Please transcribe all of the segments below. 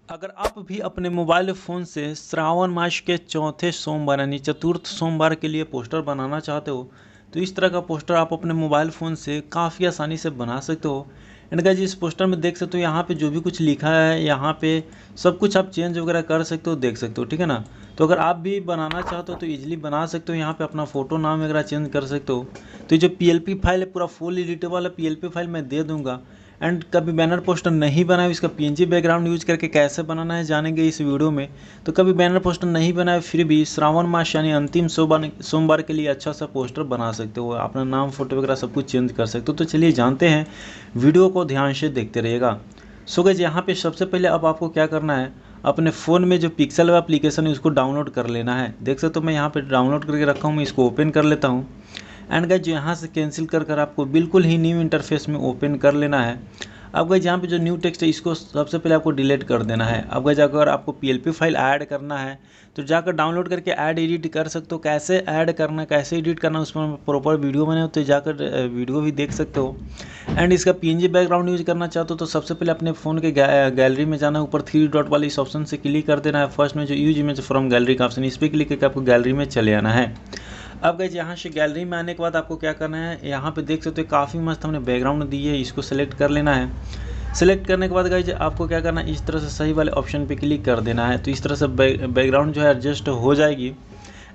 अगर आप भी अपने मोबाइल फ़ोन से श्रावण मास के चौथे सोमवार यानी चतुर्थ सोमवार के लिए पोस्टर बनाना चाहते हो तो इस तरह का पोस्टर आप अपने मोबाइल फ़ोन से काफ़ी आसानी से बना सकते हो। एंड गाइस इस पोस्टर में देख सकते हो यहाँ पे जो भी कुछ लिखा है यहाँ पे सब कुछ आप चेंज वगैरह कर सकते हो, देख सकते हो, ठीक है ना। तो अगर आप भी बनाना चाहते हो तो इजीली बना सकते हो। यहाँ पे अपना फ़ोटो नाम वगैरह चेंज कर सकते हो। तो ये जो पीएलपी फाइल है पूरा फुल एडिटेबल है, पीएलपी फाइल मैं दे दूंगा। एंड कभी बैनर पोस्टर नहीं बनाया इसका पीएनजी बैकग्राउंड यूज करके कैसे बनाना है जानेंगे इस वीडियो में। तो कभी बैनर पोस्टर नहीं बनाया फिर भी श्रावण मास यानी अंतिम सोमवार के लिए अच्छा सा पोस्टर बना सकते हो, अपना नाम फोटो वगैरह सब कुछ चेंज कर सकते हो। तो चलिए जानते हैं, वीडियो को ध्यान से देखते रहिएगा। सो गाइस यहाँ पे सबसे पहले अब आपको क्या करना है, अपने फ़ोन में जो पिक्सल वेब एप्लीकेशन है उसको डाउनलोड कर लेना है। देख सकते हो मैं यहाँ पे डाउनलोड करके रखा हूँ, मैं इसको ओपन कर लेता हूँ। एंड गाइज यहाँ से कैंसिल कर कर आपको बिल्कुल ही न्यू इंटरफेस में ओपन कर लेना है। अब गाइज यहाँ पे जो न्यू टेक्स्ट है इसको सबसे पहले आपको डिलीट कर देना है। अब गाइज अगर आपको पीएलपी फाइल ऐड करना है तो जाकर डाउनलोड करके ऐड एडिट कर सकते हो। कैसे ऐड करना, कैसे एडिट करना उसमें प्रॉपर वीडियो बने हो, तो जाकर वीडियो भी देख सकते हो। एंड इसका पीएनजी बैकग्राउंड यूज करना चाहते हो तो सबसे पहले अपने फ़ोन के गैलरी में जाना है, ऊपर थ्री डॉट वाले इस ऑप्शन से क्लिक कर देना है। फर्स्ट में जो यूज इमेज फ्रॉम गैलरी का ऑप्शन, इस पर क्लिक करके आपको गैलरी में चले आना है। अब गाइज यहाँ से गैलरी में आने के बाद आपको क्या करना है, यहाँ पे देख सकते हो काफ़ी मस्त हमने बैकग्राउंड दी है, इसको सेलेक्ट कर लेना है। सेलेक्ट करने के बाद गाइज आपको क्या करना है, इस तरह से सही वाले ऑप्शन पे क्लिक कर देना है। तो इस तरह से बैकग्राउंड जो है एडजस्ट हो जाएगी।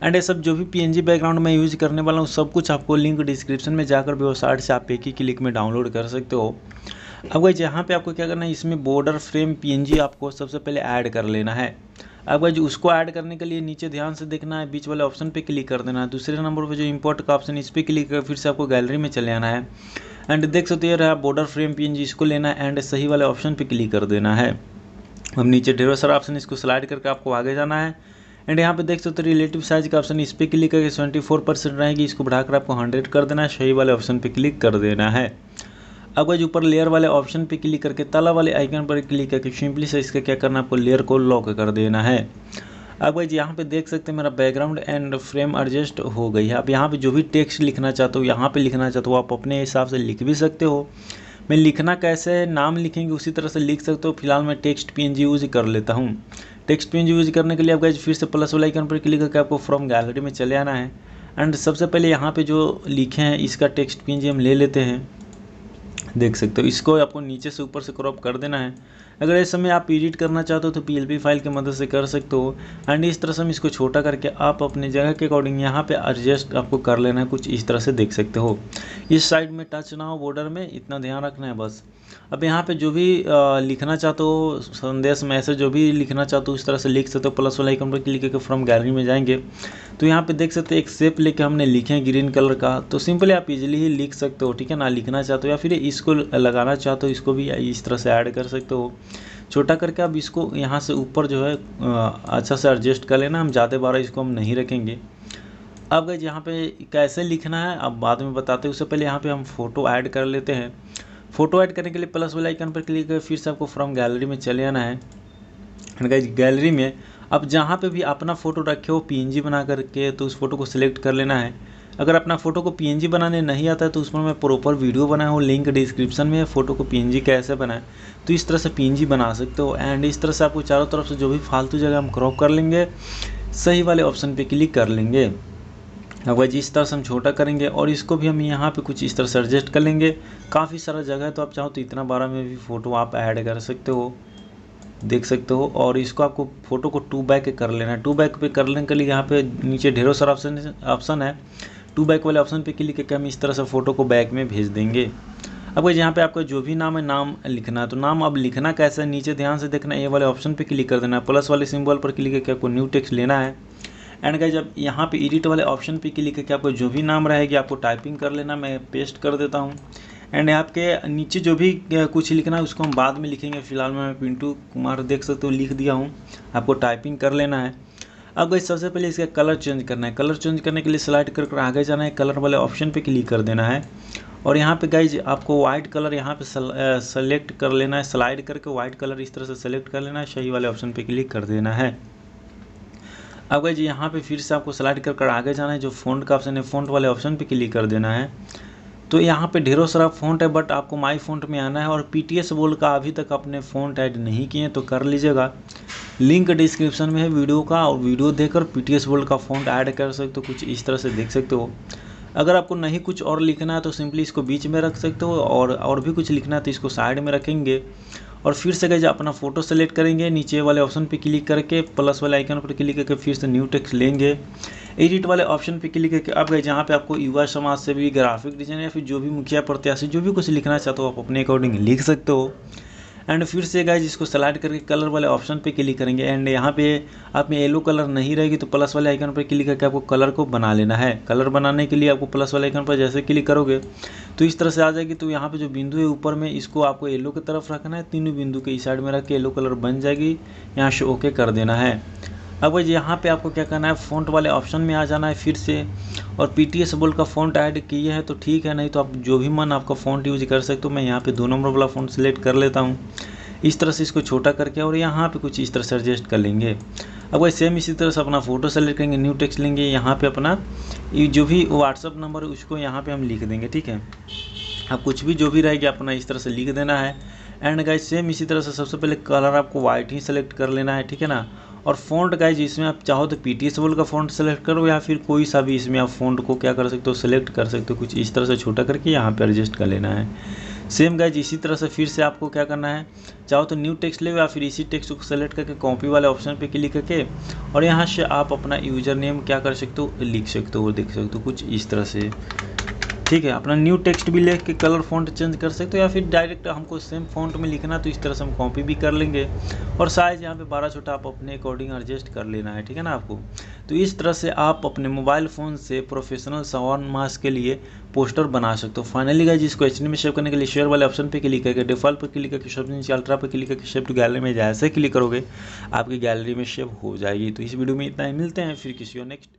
एंड ये सब जो भी पीएनजी बैकग्राउंड में यूज करने वाला हूँ सब कुछ आपको लिंक डिस्क्रिप्शन में जाकर वेबसाइट से आप एक ही क्लिक में डाउनलोड कर सकते हो। अब गाइज यहाँ पे आपको क्या करना है, इसमें बॉर्डर फ्रेम पीएनजी आपको सबसे पहले ऐड कर लेना है। अब गाइज उसको ऐड करने के लिए नीचे ध्यान से देखना है, बीच वाले ऑप्शन पे क्लिक कर देना है। दूसरे नंबर पे जो इंपोर्ट का ऑप्शन इस पर क्लिक कर फिर से आपको गैलरी में चले आना है। एंड देख सकते हो ये रहा बॉर्डर फ्रेम पीएनजी, इसको लेना है एंड सही वाले ऑप्शन पे क्लिक कर देना है। अब नीचे ढेरों सारा ऑप्शन, इसको स्लाइड करके आपको आगे जाना है। एंड यहाँ पे देख सकते हो रिलेटिव साइज का ऑप्शन, इस पर क्लिक करके 24% रहेगी, इसको बढ़ाकर आपको 100 कर देना है। सही वाले ऑप्शन पे क्लिक कर देना है। अब गाइस ऊपर लेयर वाले ऑप्शन पे क्लिक करके ताला वाले आइकन पर क्लिक करके सिंपली से इसका क्या करना है, आपको लेयर को लॉक कर देना है। अब गाइस यहाँ पे देख सकते हैं मेरा बैकग्राउंड एंड फ्रेम एडजस्ट हो गई है। अब यहाँ पे जो भी टेक्स्ट लिखना चाहते हो, यहाँ पे लिखना चाहते हो आप अपने हिसाब से लिख भी सकते हो। मैं लिखना कैसे है, नाम लिखेंगे उसी तरह से लिख सकते हो। फिलहाल मैं टेक्स्ट पीएनजी यूज कर लेता हूँ। टेक्स्ट पीएनजी यूज करने के लिए अब गाइस फिर से प्लस वाला आइकन पर क्लिक करके आपको फ्रॉम गैलरी में चले आना है। एंड सबसे पहले यहाँ पे जो लिखे हैं इसका टेक्स्ट पीएनजी हम ले लेते हैं। देख सकते हो इसको आपको नीचे से ऊपर से क्रॉप कर देना है। अगर इस समय आप एडिट करना चाहते हो तो पीएलपी फाइल की मदद से कर सकते हो। एंड इस तरह से हम इसको छोटा करके आप अपने जगह के अकॉर्डिंग यहाँ पे एडजस्ट आपको कर लेना है, कुछ इस तरह से देख सकते हो। इस साइड में टच ना हो बॉर्डर में, इतना ध्यान रखना है बस। अब यहाँ पे जो भी लिखना चाहते हो, संदेश मैसेज जो भी लिखना चाहते हो उस तरह से लिख सकते हो। प्लस वाला आइकन पर क्लिक करके फ्रॉम गैलरी में जाएंगे तो यहाँ पे देख सकते हो एक शेप लेके हमने लिखे हैं ग्रीन कलर का, तो सिंपली आप इजीली ही लिख सकते हो, ठीक है ना। लिखना चाहते हो या फिर इसको लगाना चाहते हो इसको भी इस तरह से ऐड कर सकते हो छोटा करके। अब इसको यहाँ से ऊपर जो है अच्छा से एडजस्ट कर लेना, हम ज़्यादा बार इसको हम नहीं रखेंगे। अब गाइस यहाँ पे कैसे लिखना है अब बाद में बताते हैं, उससे पहले यहाँ पे हम फ़ोटो ऐड कर लेते हैं। फ़ोटो ऐड करने के लिए प्लस वाला आइकन पर क्लिक कर फिर से आपको फ्रॉम गैलरी में चले आना है। गाइस गैलरी में अब जहाँ पे भी अपना फ़ोटो रखे हो पीएनजी बना करके तो उस फोटो को सिलेक्ट कर लेना है। अगर अपना फ़ोटो को पीएनजी बनाने नहीं आता है तो उसमें मैं प्रॉपर वीडियो बनाया हूँ, लिंक डिस्क्रिप्शन में है। फ़ोटो को पीएनजी कैसे बनाए तो इस तरह से पीएनजी बना सकते हो। एंड इस तरह से आपको चारों तरफ से जो भी फालतू जगह हम क्रॉप कर लेंगे, सही वाले ऑप्शन पे क्लिक कर लेंगे। अब गाइस इस तरह से हम छोटा करेंगे और इसको भी हम यहाँ पे कुछ इस तरह से एडजस्ट कर लेंगे। काफ़ी सारा जगह है तो आप चाहो तो इतना बड़ा में भी फ़ोटो आप ऐड कर सकते हो, देख सकते हो। और इसको आपको फ़ोटो को 2 बैक कर लेना है। 2 बैक पे करने के लिए यहाँ पे नीचे ढेरों सारा ऑप्शन है। 2 बैक वाले ऑप्शन पे क्लिक करके हम इस तरह से फ़ोटो को बैक में भेज देंगे। अब यहाँ पे आपका जो भी नाम है नाम लिखना है, तो नाम अब लिखना कैसे है, नीचे ध्यान से देखना, ए वाले ऑप्शन पे क्लिक कर देना है। प्लस वाले सिंबल पर क्लिक करके आपको न्यू टेक्स्ट लेना है। एंड गाइस जब यहाँ पे एडिट वाले ऑप्शन पे क्लिक करके आपको जो भी नाम रहेगी आपको टाइपिंग कर लेना। मैं पेस्ट कर देता हूँ। एंड आपके नीचे जो भी कुछ लिखना है उसको हम बाद में लिखेंगे। फिलहाल मैं पिंटू कुमार देख सकते हो लिख दिया हूँ, आपको टाइपिंग कर लेना है। अब गाइस सबसे पहले इसका कलर चेंज करना है। कलर चेंज करने के लिए स्लाइड कर आगे जाना है, कलर वाले ऑप्शन पे क्लिक कर देना है। और यहाँ पे गाइज आपको वाइट कलर यहाँ पे सेलेक्ट कर लेना है, स्लाइड करके वाइट कलर इस तरह से सेलेक्ट कर लेना है, सही वाले ऑप्शन पे क्लिक कर देना है। अब गाइज यहाँ पे फिर से आपको स्लाइड कर आगे जाना है, जो फ़ॉन्ट का ऑप्शन है फ़ॉन्ट वाले ऑप्शन पे क्लिक कर देना है। तो यहाँ पे ढेरों सारा फ़ॉन्ट है, बट आपको माई फ़ॉन्ट में आना है। और पीटीएस बोल्ड का अभी तक अपने फ़ॉन्ट ऐड नहीं किए तो कर लीजिएगा। लिंक डिस्क्रिप्शन में है वीडियो का, और वीडियो देखकर पीटीएस बोल्ड का फ़ॉन्ट ऐड कर सकते हो। कुछ इस तरह से देख सकते हो। अगर आपको नहीं कुछ और लिखना है तो सिंपली इसको बीच में रख सकते हो, और भी कुछ लिखना है तो इसको साइड में रखेंगे। और फिर से गाइज अपना फ़ोटो सेलेक्ट करेंगे, नीचे वाले ऑप्शन पे क्लिक करके प्लस वाले आइकन पर क्लिक करके फिर से न्यू टेक्स्ट लेंगे। एडिट वाले ऑप्शन पे क्लिक करके अब गाइज यहाँ पे आपको युवा समाज से भी, ग्राफिक डिजाइन या फिर जो भी मुखिया प्रत्याशी जो भी कुछ लिखना चाहते हो आप अपने अकॉर्डिंग लिख सकते हो। एंड फिर से गाइज इसको सेलेक्ट करके कलर वाले ऑप्शन पे क्लिक करेंगे। एंड यहाँ पे आप में येलो कलर नहीं रहेगी तो प्लस वाले आइकन पर क्लिक करके आपको कलर को बना लेना है। कलर बनाने के लिए आपको प्लस वाले आइकन पर जैसे क्लिक करोगे तो इस तरह से आ जाएगी। तो यहाँ पे जो बिंदु है ऊपर में, इसको आपको येलो की तरफ रखना है, तीनों बिंदु के इस साइड में रख के येलो कलर बन जाएगी। यहाँ से ओके कर देना है। अब गाइज यहाँ पे आपको क्या करना है, फ़ॉन्ट वाले ऑप्शन में आ जाना है फिर से। और पीटीएस बोल्ड का फ़ॉन्ट ऐड किए हैं तो ठीक है, नहीं तो आप जो भी मन आपका फ़ॉन्ट यूज कर सकते हो। मैं यहाँ पे 2 नंबर वाला फ़ॉन्ट सेलेक्ट कर लेता हूँ इस तरह से, इसको छोटा करके, और यहाँ पे कुछ इस तरह से एडजस्ट कर लेंगे। अब वही सेम इसी तरह से अपना फ़ोटो सेलेक्ट करेंगे, न्यू टेक्स्ट लेंगे, यहाँ पे अपना जो भी व्हाट्सअप नंबर है उसको यहाँ पे हम लिख देंगे। ठीक है, अब कुछ भी जो भी रहेगा अपना इस तरह से लिख देना है। एंड गाइज सेम इसी तरह से सबसे पहले कलर आपको वाइट ही सेलेक्ट कर लेना है। ठीक है ना। और फ़ॉन्ट गाइज इसमें आप चाहो तो पीटीएस बोल्ड का फ़ॉन्ट सेलेक्ट करो, या फिर कोई सा भी इसमें आप फ़ॉन्ट को क्या कर सकते हो, सेलेक्ट कर सकते हो। कुछ इस तरह से छोटा करके यहाँ पे एडजस्ट कर लेना है। सेम गाइज इसी तरह से फिर से आपको क्या करना है, चाहो तो न्यू टेक्स्ट ले या फिर इसी टेक्स्ट को सेलेक्ट करके कॉपी वाले ऑप्शन पे क्लिक करके, और यहाँ से आप अपना यूज़र नेम क्या कर सकते हो, लिख सकते हो, देख सकते हो कुछ इस तरह से। ठीक है, अपना न्यू टेक्स्ट भी लिख के कलर फ़ॉन्ट चेंज कर सकते हो, या फिर डायरेक्ट हमको सेम फ़ॉन्ट में लिखना तो इस तरह से हम कॉपी भी कर लेंगे। और साइज़ यहाँ पे 12 छोटा आप अपने अकॉर्डिंग एडजस्ट कर लेना है। ठीक है ना आपको। तो इस तरह से आप अपने मोबाइल फ़ोन से प्रोफेशनल श्रावण मास के लिए पोस्टर बना सकते हो। फाइनली गाइस इसको एचडी में सेव करने के लिए शेयर वाले ऑप्शन पे क्लिक करके, डिफ़ॉल्ट पर क्लिक करके, सबसे नीचे अल्ट्रा पर क्लिक करके सेव टू गैलरी में जैसे क्लिक करोगे आपकी गैलरी में सेव हो जाएगी। तो इस वीडियो में इतना ही, मिलते हैं फिर किसी और नेक्स्ट